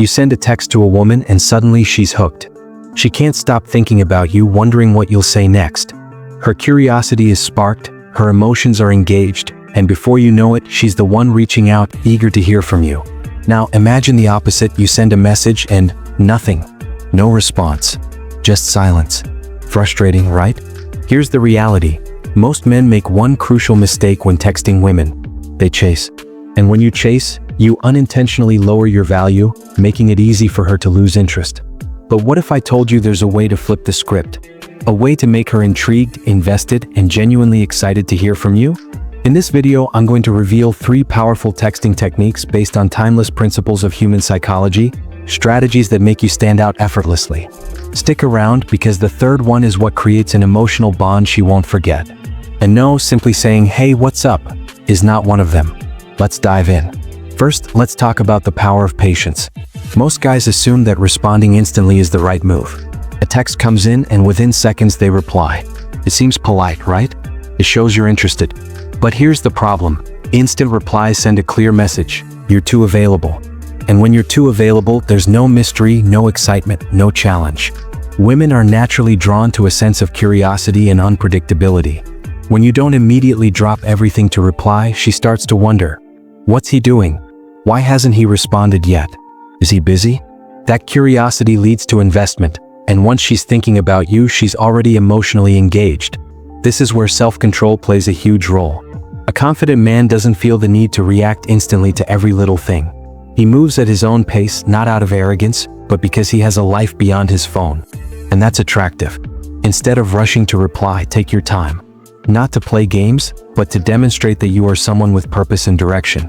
You send a text to a woman and suddenly she's hooked. She can't stop thinking about you, wondering what you'll say next. Her curiosity is sparked, her emotions are engaged, and before you know it, she's the one reaching out, eager to hear from you. Now imagine the opposite. You send a message and nothing. No response. Just silence. Frustrating, right? Here's the reality. Most men make one crucial mistake when texting women. They chase. And when you chase, you unintentionally lower your value, making it easy for her to lose interest. But what if I told you there's a way to flip the script? A way to make her intrigued, invested, and genuinely excited to hear from you? In this video, I'm going to reveal 3 powerful texting techniques based on timeless principles of human psychology, strategies that make you stand out effortlessly. Stick around because the third one is what creates an emotional bond she won't forget. And no, simply saying, "Hey, what's up?" is not one of them. Let's dive in. First, let's talk about the power of patience. Most guys assume that responding instantly is the right move. A text comes in and within seconds they reply. It seems polite, right? It shows you're interested. But here's the problem. Instant replies send a clear message. You're too available. And when you're too available, there's no mystery, no excitement, no challenge. Women are naturally drawn to a sense of curiosity and unpredictability. When you don't immediately drop everything to reply, she starts to wonder, what's he doing? Why hasn't he responded yet? Is he busy? That curiosity leads to investment, and once she's thinking about you, she's already emotionally engaged. This is where self-control plays a huge role. A confident man doesn't feel the need to react instantly to every little thing. He moves at his own pace, not out of arrogance, but because he has a life beyond his phone. And that's attractive. Instead of rushing to reply, take your time. Not to play games, but to demonstrate that you are someone with purpose and direction.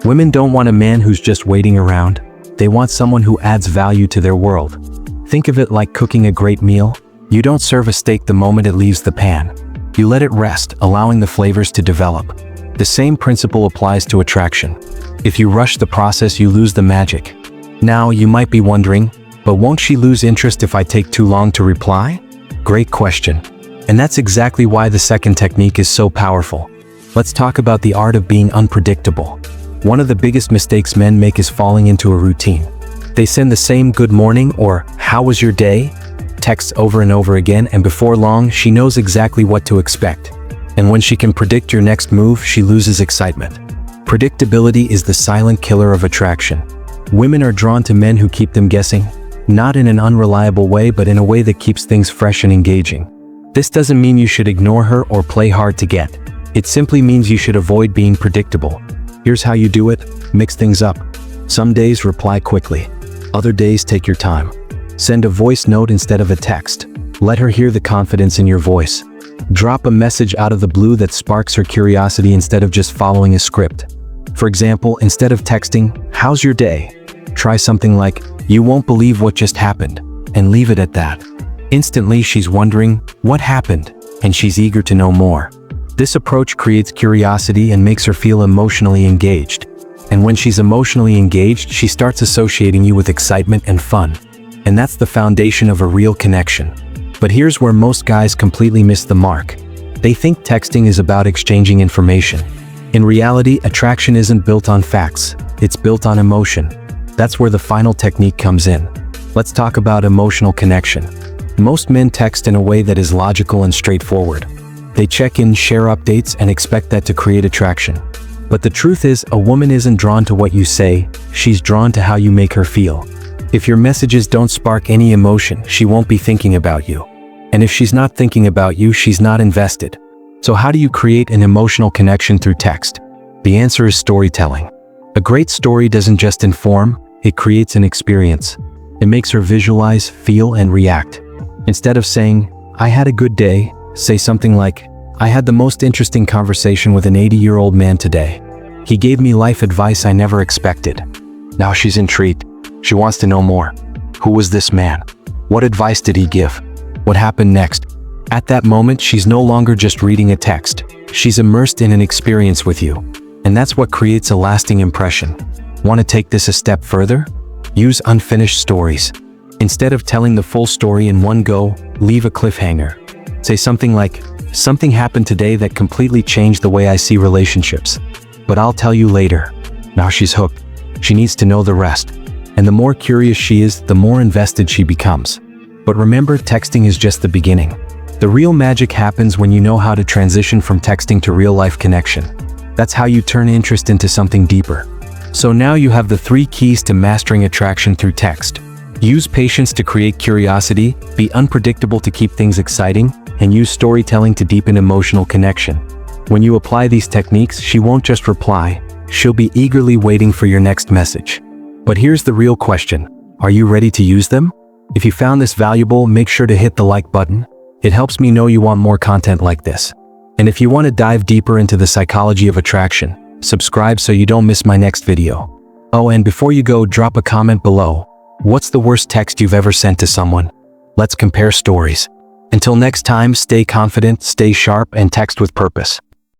Women don't want a man who's just waiting around. They want someone who adds value to their world. Think of it like cooking a great meal. You don't serve a steak the moment it leaves the pan. You let it rest, allowing the flavors to develop. The same principle applies to attraction. If you rush the process, you lose the magic. Now, you might be wondering, but won't she lose interest if I take too long to reply? Great question. And that's exactly why the second technique is so powerful. Let's talk about the art of being unpredictable. One of the biggest mistakes men make is falling into a routine. They send the same "good morning" or "how was your day?" texts over and over again, and before long, she knows exactly what to expect. And when she can predict your next move, she loses excitement. Predictability is the silent killer of attraction. Women are drawn to men who keep them guessing, not in an unreliable way, but in a way that keeps things fresh and engaging. This doesn't mean you should ignore her or play hard to get. It simply means you should avoid being predictable. Here's how you do it. Mix things up. Some days reply quickly. Other days take your time. Send a voice note instead of a text. Let her hear the confidence in your voice. Drop a message out of the blue that sparks her curiosity instead of just following a script. For example, instead of texting, "How's your day?" try something like, "You won't believe what just happened," and leave it at that. Instantly, she's wondering, what happened? And she's eager to know more. This approach creates curiosity and makes her feel emotionally engaged. And when she's emotionally engaged, she starts associating you with excitement and fun. And that's the foundation of a real connection. But here's where most guys completely miss the mark. They think texting is about exchanging information. In reality, attraction isn't built on facts. It's built on emotion. That's where the final technique comes in. Let's talk about emotional connection. Most men text in a way that is logical and straightforward. They check in, share updates, and expect that to create attraction. But the truth is, a woman isn't drawn to what you say, she's drawn to how you make her feel. If your messages don't spark any emotion, she won't be thinking about you. And if she's not thinking about you, she's not invested. So how do you create an emotional connection through text? The answer is storytelling. A great story doesn't just inform, it creates an experience. It makes her visualize, feel, and react. Instead of saying, "I had a good day," say something like, "I had the most interesting conversation with an 80-year-old man today. He gave me life advice I never expected." Now she's intrigued. She wants to know more. Who was this man? What advice did he give? What happened next? At that moment, she's no longer just reading a text. She's immersed in an experience with you. And that's what creates a lasting impression. Want to take this a step further? Use unfinished stories. Instead of telling the full story in one go, leave a cliffhanger. Say something like, "Something happened today that completely changed the way I see relationships. But I'll tell you later." Now she's hooked. She needs to know the rest. And the more curious she is, the more invested she becomes. But remember, texting is just the beginning. The real magic happens when you know how to transition from texting to real-life connection. That's how you turn interest into something deeper. So now you have the 3 keys to mastering attraction through text. Use patience to create curiosity, be unpredictable to keep things exciting, and use storytelling to deepen emotional connection. When you apply these techniques, she won't just reply, she'll be eagerly waiting for your next message. But here's the real question. Are you ready to use them? If you found this valuable, make sure to hit the like button. It helps me know you want more content like this. And if you want to dive deeper into the psychology of attraction, subscribe so you don't miss my next video. Oh, and before you go, drop a comment below. What's the worst text you've ever sent to someone? Let's compare stories. Until next time, stay confident, stay sharp, and text with purpose.